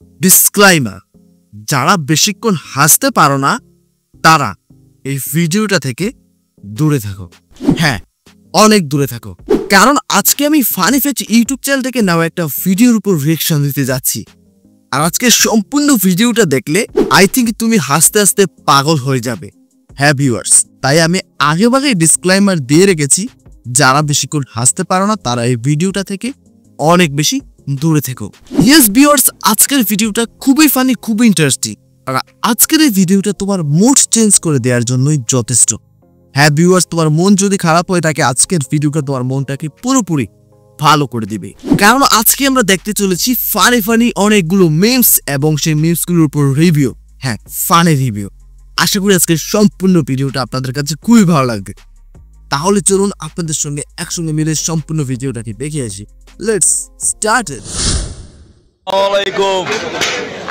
Disclaimer, যারা বেশিক্ষণ হাসতে পারো না তারা এই ভিডিওটা থেকে দূরে থাকো। হ্যাঁ, অনেক দূরে থাকো, কারণ আজকে আমি ফানি ফেচ ইউটিউব চ্যানেল থেকে নেওয়া একটা ভিডিওর উপর রিয়েকশন দিতে যাচ্ছি। আর আজকে সম্পূর্ণ ভিডিওটা দেখলে আই থিঙ্ক তুমি হাসতে হাসতে পাগল হয়ে যাবে। হ্যাঁ ভিউয়ার্স, তাই আমি আগেভাগে ডিসক্লাইমার দিয়ে রেখেছি, যারা বেশিক্ষণ হাসতে পারো না তারা এই ভিডিওটা থেকে অনেক বেশি দূরে থেকো। ইয়েস ভিউয়ার্স, আজকের ভিডিওটা খুবই ফানি, খুবই ইন্টারেস্টিং। আর আজকের এই ভিডিওটা তোমার মুড চেঞ্জ করে দেওয়ার জন্যই যথেষ্ট। হ্যাঁ ভিউয়ার্স, তোমার মন যদি খারাপ হয়ে থাকে আজকের ভিডিওটা তোমার মনটাকে পুরোপুরি ভালো করে দিবে। কারণ আজকে আমরা দেখতে চলেছি ফানি অনেকগুলো মিমস এবং সেই মিমসগুলোর উপর রিভিউ। হ্যাঁ, ফানি রিভিউ। আশা করি আজকের সম্পূর্ণ ভিডিওটা আপনাদের কাছে খুবই ভালো লাগবে। তাহলে চলুন আপনাদের সঙ্গে একসঙ্গে মিলে সম্পূর্ণ ভিডিওটাকে দেখে আসি। Let's start it. আসসালামাইকুম।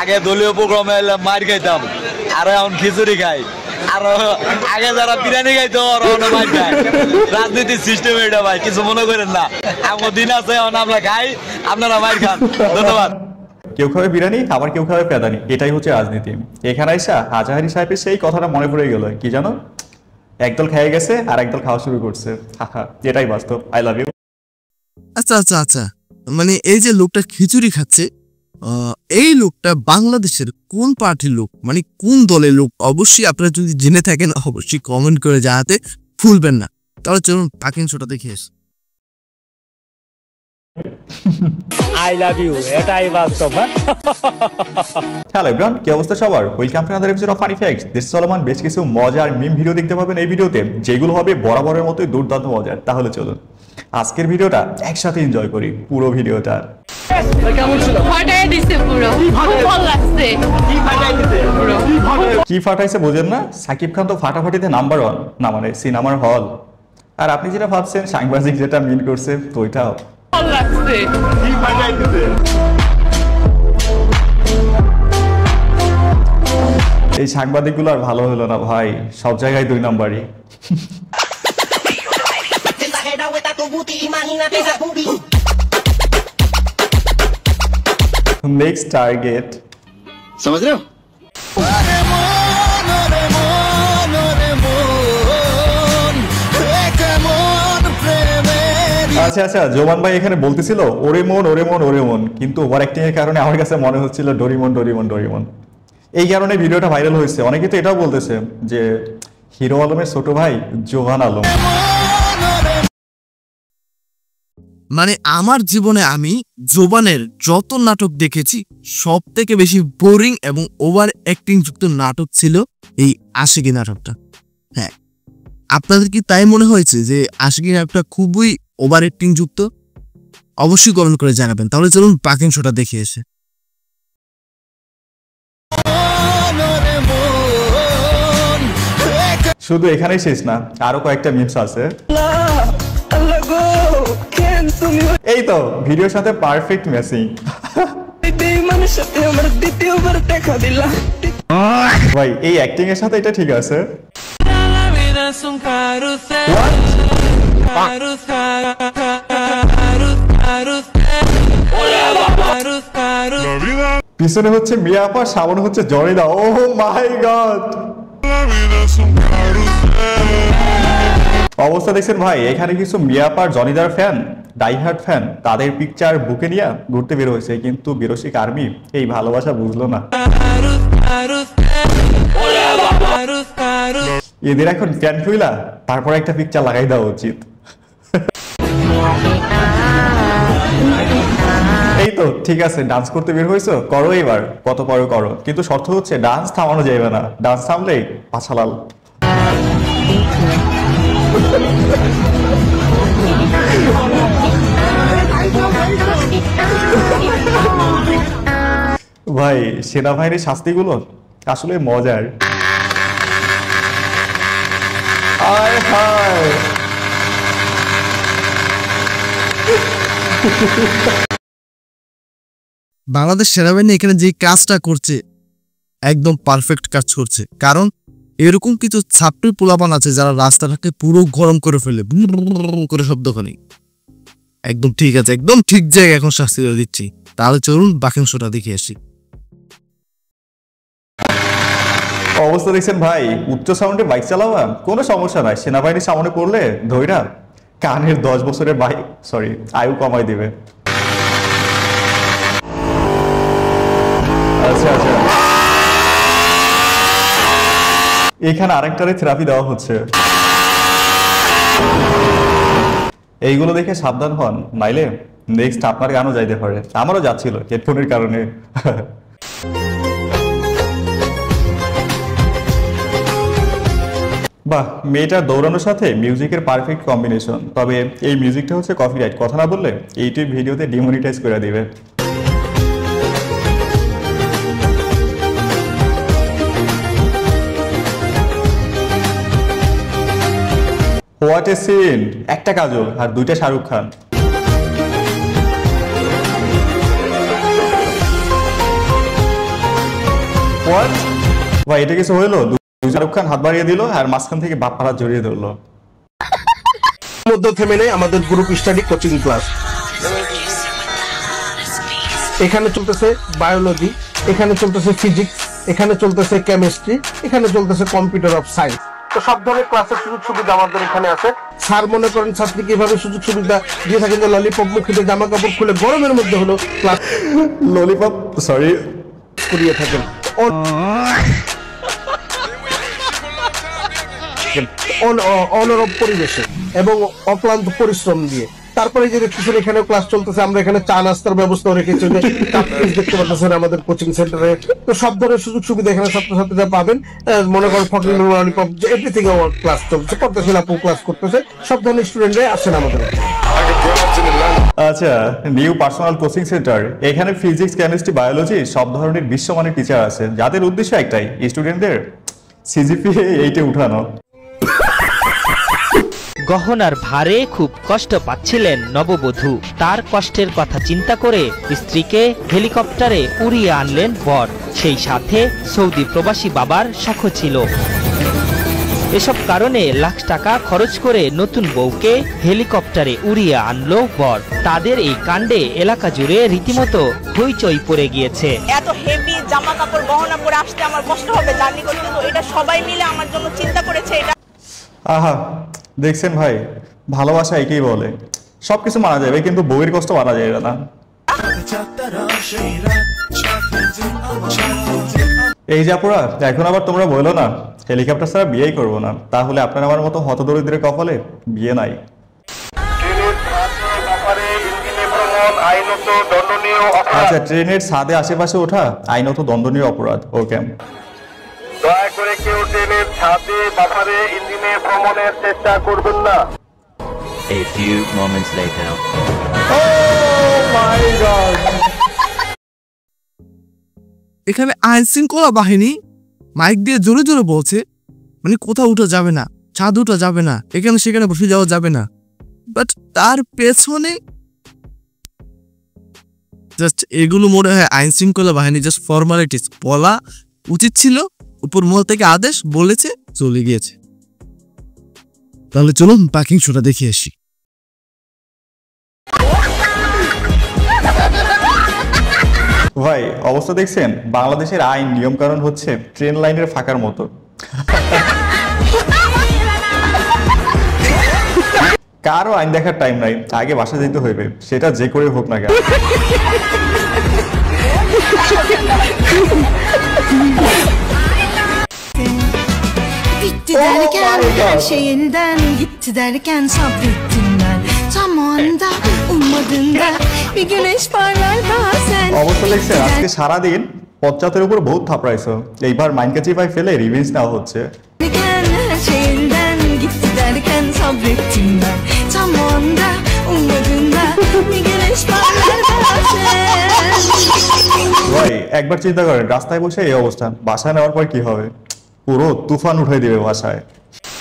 আগে দলীয় প্রোগ্রামে মার খাইতাম, আর এখন খিচুড়ি খাই। আর আগে যারা বিরিয়ানি খাইতো মার খায়। রাজনীতির সিস্টেম এটা ভাই, কিছু মনে করেন না। আমার দিন আছে, এখন আমরা খাই, আপনারা মার খান। ধন্যবাদ। কেউ খাবে বিরিয়ানি, আবার কেউ খাবে পেদানি, এটাই হচ্ছে রাজনীতি। এখানে আইসা হাজাহারি সাহেবের সেই কথাটা মনে পড়ে গেল, কি জানো, একদল খেয়ে গেছে আর একদল খাওয়া শুরু করছে। এটাই বাস্তব। I love you. আচ্ছা, মানে এই যে লোকটা খিচুড়ি খাচ্ছে, এই লোকটা বাংলাদেশের কোন পার্টির লোক, মানে কোন দলের লোক? অবশ্যই আপনারা যদি জেনে থাকেন অবশ্যই কমেন্ট করে জানাতে ভুলবেন না। তাহলে চলুন পাকিং শোটা দেখে আসি। আই লাভ ইউ, এটাই বাস্তব। হ্যালো এভরিওয়ান, কি অবস্থা সবার? Welcome to another episode of funny facts. This Salman বেশ কিছু মজার মিম ভিডিও দেখতে পাবেন এই ভিডিওতে, যেগুলো হবে বরাবরের মতোই দুর্দান্ত মজার। তাহলে চলুন আজকের ভিডিওটা একসাথে এনজয় করি, পুরো ভিডিওটা। কি ফাটাইছে বোঝেন না? সাকিব খান তো ফাটাফাটিতে নাম্বার 1, না মানে সিনেমার হল। আর আপনি যেটা ভাবছেন সাংবাদিক যেটা মিন করছে তো ওইটাও এই সাংবাদিকগুলো আর ভালো হলো না ভাই, সব জায়গায় 2 নাম্বারই। নেক্সট টার্গেট समझ रहे हो? আচ্ছা, জোমান ভাই এখানে বলতেছিল ওরে মন, কিন্তু ওভার অ্যাক্টিং এর কারণে আমার কাছে মনে হচ্ছিল ডোরিমন। এই কারণে ভিডিওটা ভাইরাল হয়েছে। অনেকে তো এটাও বলতেছে যে হিরো আলমের ছোট ভাই জোহান আলম। মানে আমার জীবনে আমি জোবানের যত নাটক দেখেছি সব থেকে বেশি বোরিং এবং ওভার অ্যাক্টিং যুক্ত নাটক ছিল এই আশিকি নাটকটা। হ্যাঁ, আপনাদের কি তাই মনে হয়েছে যে আশিকি নাটকটা খুবই ওভার অ্যাক্টিং যুক্ত? অবশ্যই কমেন্ট করে জানাবেন। তাহলে চলুন পাকিং শোটা দেখে এসে। শুধু এখানেই শেষ না, আরো কয়েকটা মিমস আছে। এই তো ভিডিওর সাথে পারফেক্ট ম্যাচিং। ভাই এই অ্যাক্টিং এর সাথে এটা ঠিক আছে। পিছনে হচ্ছে মিয়া আপা, সামনে হচ্ছে জনিদা। ও মাই গড, অবস্থা দেখছেন ভাই। এখানে কিছু মিয়াপার জনিদার ফ্যান, ডাইহার্ট ফ্যান, তাদের পিকচার বুকে নিয়ে ঘুরতে বের হয়েছে, কিন্তু বিরসিক আর্মি এই ভালোবাসা বুঝলো না। এদের এখন ফ্যান খুইলা তারপর একটা পিকচার লাগাই দেওয়া উচিত। এই তো ঠিক আছে, ডান্স করতে বের হয়েছো, করো এবার, কত পরে করো, কিন্তু শর্ত হচ্ছে ডান্স থামানো যাবে না। ডান্স থামলেই পাছালাল। ভাই সেনাবাহিনীর শাস্তিগুলো আসলে মজার। বাংলাদেশ সেনাবাহিনী এখানে যে কাজটা করছে একদম পারফেক্ট কাজ করছে। কারণ এরকম কিছু ছাত্রী পোলাপান আছে যারা রাস্তাটাকে পুরো গরম করে ফেলে করে শব্দখানি। একদম ঠিক আছে, একদম ঠিক জায়গায় এখন শাস্তি দিচ্ছি। তাহলে চলুন বাকি অংশটা দেখে আসি। অবস্থা দেখছেন ভাই, উচ্চ সাউন্ডে বাইক চালাবা কোনো সমস্যা নাই, সেনাবাহিনীর সামনে পড়লে ধইরা কানের 10 বছরের আয়ু কমাই দিবে। আচ্ছা আচ্ছা, এখানে আরেকটারে থেরাপি দেওয়া হচ্ছে। এইগুলো দেখে সাবধান হন, নাইলে নেক্সট আপনার গানও যাইতে পারে। আমারও যাচ্ছিল হেডফোনের কারণে। বাহ, মেয়েটার দৌড়ানোর সাথে মিউজিকের পারফেক্ট কম্বিনেশন। তবে এই মিউজিকটা হচ্ছে কপিরাইট, কথা না বললে ইউটিউব ভিডিওতে ডিমনিটাইজ করে দিবে। হোয়াট এ সিন, একটা কাজল আর 2টা শাহরুখ খান। হোয়াট ভাই, এটা কিছু হইলো? শাহরুখ খান হাত বাড়িয়ে দিল আর মাঝখান থেকে বাপ্পার হাত জড়িয়ে ধরলো। মধ্যে থেমে নেই আমাদের গ্রুপ স্টাডি কোচিং ক্লাস। এখানে চলতেছে বায়োলজি, এখানে চলতেছে ফিজিক্স, এখানে চলতেছে কেমিস্ট্রি, এখানে চলতেছে কম্পিউটার অফ সায়েন্স। তো সব ধরনের ক্লাসের সুযোগ সুবিধা আমাদের এখানে আছে। স্যার মনে করেন ছাত্রীকে এভাবে সুযোগ সুবিধা দিয়ে থাকেন যে ললিপপ মুখিতে জামা কাপড় খুলে গরমের মধ্যে হলো ক্লাস ললিপপ করিয়ে থাকেন অনরব পরিবেশে এবং অক্লান্ত পরিশ্রম দিয়ে। তারপরে যে দেখতেছেন এখানে ক্লাস চলতেছে, আমরা এখানে চা নাস্তার ব্যবস্থা রেখেছি, দেখতে পাচ্ছেন আমাদের কোচিং সেন্টারে। তো সব ধরনের সুযোগ সুবিধা এখানে ছাত্রছাত্রীরা পাবেন। মনে করেন ফকিং ললিপপ এভরিথিং ক্লাস চলছে, করতেছেন আপু ক্লাস করতেছে, সব ধরনের স্টুডেন্টরাই আসেন আমাদের। আচ্ছা, নিউ পার্সোনাল কোচিং সেন্টার, এখানে ফিজিক্স কেমিস্ট্রি বায়োলজি সব ধরনের বিশ্বমানের টিচার আছে, যাদের উদ্দেশ্য একটাই, স্টুডেন্টদের সিজিপিএ 8 উঠানো। গহনার ভারে খুব কষ্ট পাচ্ছিলেন নববধূ। তার কষ্টের কথা চিন্তা করে স্ত্রীকে হেলিকপ্টারে উড়িয়ে আনলেন বর। সেই সাথে সৌদি প্রবাসী বাবার সাক্ষ্য ছিল। এসব কারণে লাখ টাকা খরচ করে নতুন বউকে হেলিকপ্টারে উড়িয়ে আনলো বর। তাদের এই কাণ্ডে এলাকা জুড়ে রীতিমতো হইচই পড়ে গিয়েছে। এত হেভি জামা কাপড় গহনা পরে আসতে আমার কষ্ট হবে জার্নি করতে, তো এটা সবাই মিলে আমার জন্য চিন্তা করেছে। এটা আহা, দেখছেন ভাই, ভালোবাসা একেই বলে, সবকিছু মানা যাবে কিন্তু বউয়ের কষ্ট মানা যায় না। এই যে আপুরা, এখন আবার তোমরা বলো না হেলিকপ্টার ছাড়া বিয়েই করবো না, তাহলে আপনার আমার মতো হতদরিদ্রের কপালে বিয়ে নাই। আচ্ছা, ট্রেনের ছাদে আশেপাশে ওঠা আইনত দণ্ডনীয় অপরাধ। ওকে, দয়া করে কেউ ট্রেনের ছাদে বাফারে ইঞ্জিনে ভ্রমণের চেষ্টা করবেন না। A few moments later. এখানে আইন শৃঙ্খলা বাহিনী মাইক দিয়ে জোরে জোরে বলছে, মানে কোথাও উঠা যাবে না, ছাদ উঠা যাবে না, এখানে সেখানে বসে যাওয়া যাবে না। বাট তার পেছনে জাস্ট এগুলো মনে হয় আইন শৃঙ্খলা বাহিনী জাস্ট ফর্মালিটিস। বলা উচিত ছিল, উপর মহল থেকে আদেশ, বলেছে, চলে গিয়েছে। তাহলে চলুন পার্কিং শোটা দেখে আসি। ভাই, অবস্থা দেখছেন, বাংলাদেশের আইন নিয়ম কানুন হচ্ছে ট্রেন লাইনের ফাঁকার মতো। কারো আইন দেখার টাইম নাই, আগে বাসা যেতে হইবে, সেটা যে করে হোক না কেন। Bitti derken her şey elden gitti derken sabrettim ben. Tam o anda ummadığında bir güneş parlar bazen. অবস্থা দেখছেন, আজকে সারাদিন পশ্চাতের উপর বহুত থাপড়াইছো, এইবার মাইনকাচি ভাই ফেলে রিভেঞ্জ নেওয়া হচ্ছে। Derken her şey elden gitti derken sabrettim ben. Tam o anda ummadığında bir güneş parlar bazen. ভাই, একবার চিন্তা করেন, রাস্তায় বসে এই অবস্থা, বাসায় নেওয়ার পর কি হবে? পুরো তুফান উঠাই দিবে বাসায়।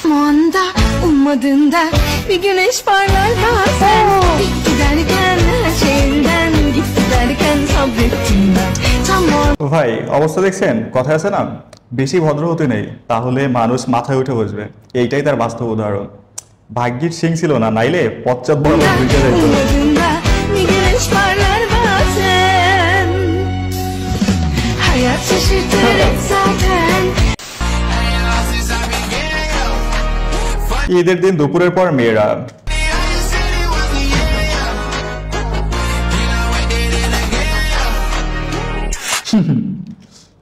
Tam o anda ummadığında bir güneş parlar bazen. Bitti derken her şey elden gitti derken sabrettim ben. Tam o ভাই, অবস্থা দেখছেন, কথা আছে না, বেশি ভদ্র হতে নেই, তাহলে মানুষ মাথায় উঠে বসবে। এইটাই তার বাস্তব উদাহরণ। ভাগ্যির সিং ছিল না, নাইলে পশ্চাৎ বরাবর দুইটা যাইতো। ummadığında bir güneş parlar bazen. Hayat şaşırtır zaten. ঈদের দিন দুপুরের পর মেয়েরা।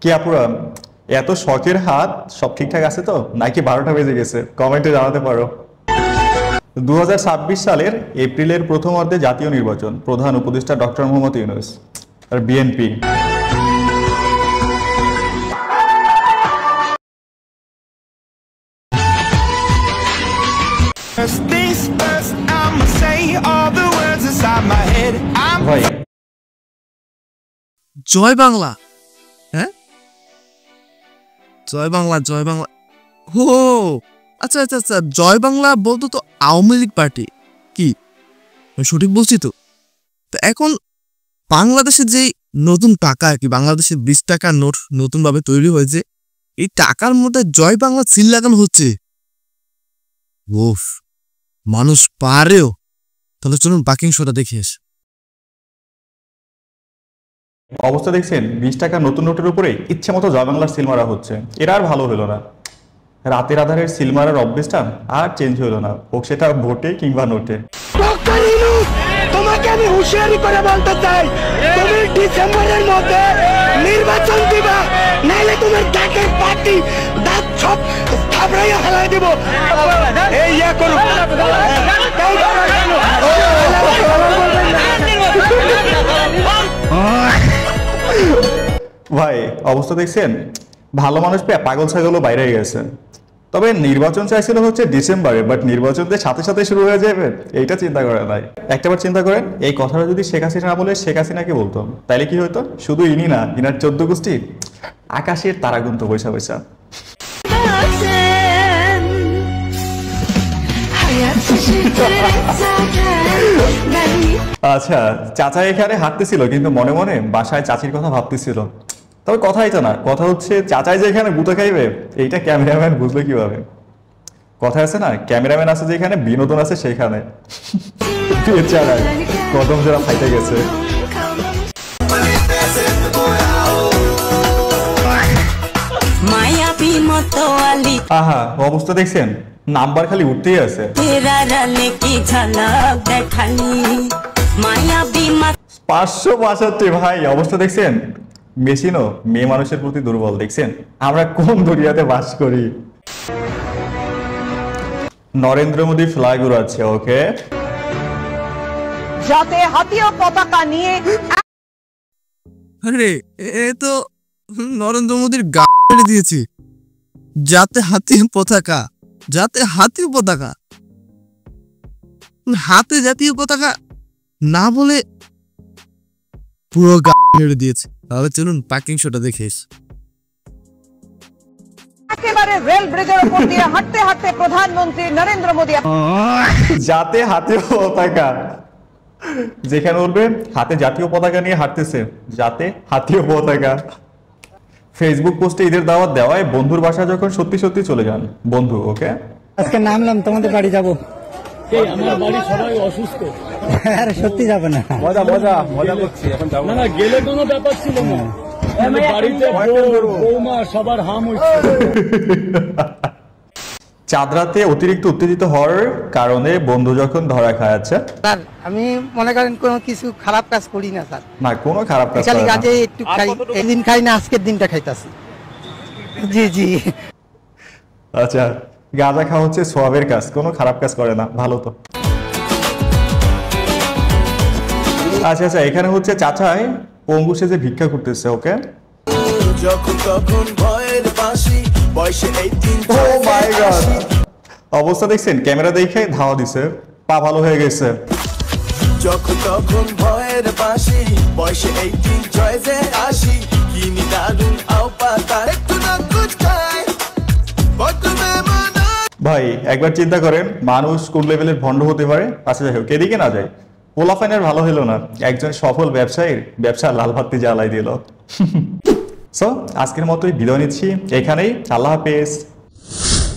কি আপুরা, এত শখের হাত সব ঠিকঠাক আছে তো, নাকি 12টা বেজে গেছে? কমেন্টে জানাতে পারো। 2026 সালের এপ্রিলের প্রথম অর্ধে জাতীয় নির্বাচন, প্রধান উপদেষ্টা ডক্টর মোহাম্মদ ইউনূস আর বিএনপি। ভাই জয় বাংলা, হ্যাঁ জয় বাংলা, জয় বাংলা। ও আচ্ছা আচ্ছা আচ্ছা, জয় বাংলা বলতো তো আওয়ামী লীগ পার্টি, কি আমি সঠিক বলছি তো? তো এখন বাংলাদেশের যে নতুন টাকা আর কি, বাংলাদেশের 20 টাকার নোট নতুন ভাবে তৈরি হয়েছে, এই টাকার মধ্যে জয় বাংলা সিল লাগানো হচ্ছে। ওফ, মানুষ পারেও। তাহলে চলুন বাকিং শোটা দেখে আসি। অবস্থা দেখছেন, 20 টাকা নতুন নোটের উপরে ইচ্ছে মতো জয় বাংলার সিল মারা হচ্ছে। এরা আর ভালো হলো না। রাতের আধারের সিল মারার অভ্যেসটা আর চেঞ্জ হলো না, হোক সেটা ভোটে কিংবা নোটে। তোমাকে আমি হুঁশিয়ারি করে বলতে চাই, তুমি ডিসেম্বরের মধ্যে নির্বাচন দিবা, নাহলে তোমার ডাকের পার্টি দাঁত সব থাবড়াইয়া ফেলাই দিব। এই ইয়া করো, ভাই অবস্থা দেখছেন, ভালো মানুষ পেয়ে পাগল ছাগলও বাইরে গেছে। তবে নির্বাচন চাইছিল হচ্ছে ডিসেম্বরে, বাট নির্বাচন যে সাথে সাথে শুরু হয়ে যাবে এইটা চিন্তা করে নাই। একটাবার চিন্তা করেন, এই কথাটা যদি শেখ হাসিনা না বলে শেখ হাসিনাকে বলতো, তাইলে কি হতো? শুধু ইনি না, ইনার 14 গোষ্ঠী আকাশের তারা গুনতো পয়সা পয়সা। আচ্ছা, চাচা এখানে হাঁটতেছিল কিন্তু মনে মনে বাসায় চাচির কথা ভাবতেছিল। তবে কথা এটা না, কথা হচ্ছে চাচাই যে এখানে গুঁতো খাইবে এইটা ক্যামেরাম্যান বুঝলো কিভাবে? কথা আছে না, ক্যামেরাম্যান আছে যেখানে বিনোদন আছে সেখানে। কদম যারা ফাইটে গেছে। আহা, অবস্থা দেখছেন, নাম্বার খালি উঠতেই আছে। 562 ভাই, অবস্থা দেখছেন। মেশিনও মেয়ে মানুষের প্রতি দুর্বল। দেখছেন আমরা কোন দুনিয়াতে বাস করি। নরেন্দ্র মোদী ফ্ল্যাগ উড়াচ্ছে, ওকে, যাতে হাতীয় পতাকা নিয়ে। আরে এ তো নরেন্দ্র মোদীর গা মেরে দিয়েছি। যাতে হাতির পতাকা, যাতে হাতির পতাকা, হাতে জাতীয় পতাকা না বলে পুরো গা মেরে দিয়েছে। তাহলে চলুন পার্কিং শোটা দেখে এসে। একেবারে রেল ব্রিজের উপর দিয়ে হাঁটতে হাঁটতে প্রধানমন্ত্রী নরেন্দ্র মোদী যাতে হাতীয় পতাকা, যেখানে উঠবে হাতে জাতীয় পতাকা নিয়ে হাঁটতেছে, যাতে হাতীয় পতাকা। ফেসবুক পোস্টে ঈদের দাওয়াত দেওয়ায় বন্ধুর বাসায় যখন সত্যি সত্যি চলে যান বন্ধু, ওকে, আজকে নামলাম তোমাদের বাড়ি যাবো। আমার বাড়ি সবাই অসুস্থ। আরে সত্যি যাবে না, মজা মজা মজা করছি, এখন যাবো না। গেলে কোনো ব্যাপার ছিল না, বাড়িতে বৌমা সবার হাম হচ্ছে। চাঁদ রাতে অতিরিক্ত উত্তেজিত হওয়ার কারণে বন্ধু যখন ধরা খাওয়াচ্ছে। স্যার আমি মনে করেন কোনো কিছু খারাপ কাজ করি না স্যার। না, কোনো খারাপ কাজ খালি কাজে একটু খাই, একদিন খাই না, আজকের দিনটা খাইতাছি। জি জি। আচ্ছা, গাঁজা খাওয়া হচ্ছে সোয়াবের কাজ, কোনো খারাপ কাজ করে না, ভালো তো। আচ্ছা আচ্ছা, এখানে হচ্ছে চাচাই পঙ্গু সেজে ভিক্ষা করতেছে, ওকে, যখন তখন ভয়ের বাঁশি বয়সে 18। ও মাই গড, অবস্থা দেখছেন, ক্যামেরা দেখে ধাওয়া দিছে, পা ভালো হয়ে গেছে। যখন তখন ভয়ের বাঁশি বয়সে 18 চয়েসে আসি, কিনি দারুন আও পাতা একটু না কুছ খায় বদলে মনা। ভাই একবার চিন্তা করেন, মানুষ কোন লেভেলের ভণ্ড হতে পারে। আচ্ছা যাই হোক, এদিকে না যায়, পোলাফাইনের ভালো হলো না, একজন সফল ব্যবসায়ীর ব্যবসা লাল বাতি জ্বালাই দিল। সো আজকের মতোই বিদায় নিচ্ছি এখানেই, আল্লাহ হাফেজ।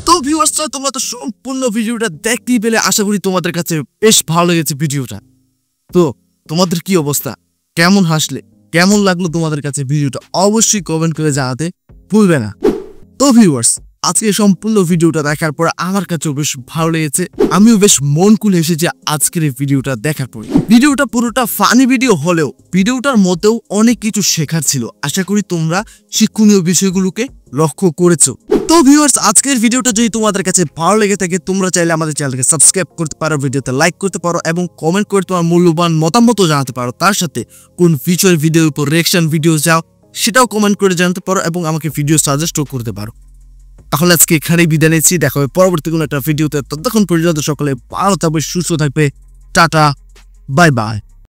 তো ভিউয়ার্সরা, তোমরা তো সম্পূর্ণ ভিডিওটা দেখতেই পেলে, আশা করি তোমাদের কাছে বেশ ভালো লেগেছে ভিডিওটা। তো তোমাদের কি অবস্থা, কেমন হাসলে, কেমন লাগলো তোমাদের কাছে ভিডিওটা, অবশ্যই কমেন্ট করে জানাতে ভুলবে না। তো ভিউয়ার্স, আজকে সম্পূর্ণ ভিডিওটা দেখার পর আমার কাছেও বেশ ভালো লেগেছে, আমিও বেশ মন খুলে এসেছি আজকের এই ভিডিওটা দেখার পর। ভিডিওটা পুরোটা ফানি ভিডিও হলেও ভিডিওটার মধ্যেও অনেক কিছু শেখার ছিল। আশা করি তোমরা শিক্ষণীয় বিষয়গুলোকে লক্ষ্য করেছো। তো ভিউয়ার্স, আজকের ভিডিওটা যদি তোমাদের কাছে ভালো লেগে থাকে তোমরা চাইলে আমাদের চ্যানেলকে সাবস্ক্রাইব করতে পারো, ভিডিওতে লাইক করতে পারো এবং কমেন্ট করে তোমার মূল্যবান মতামতও জানাতে পারো। তার সাথে কোন ফিচার ভিডিওর উপর রিঅ্যাকশন ভিডিও চাও সেটাও কমেন্ট করে জানাতে পারো এবং আমাকে ভিডিও সাজেস্টও করতে পারো। তাহলে আজকে এখানেই বিদায় নিচ্ছি, দেখা হবে পরবর্তী কোনো একটা ভিডিওতে। ততক্ষণ পর্যন্ত সকলে ভালো থাকবে, সুস্থ থাকবে। Tata, bye bye.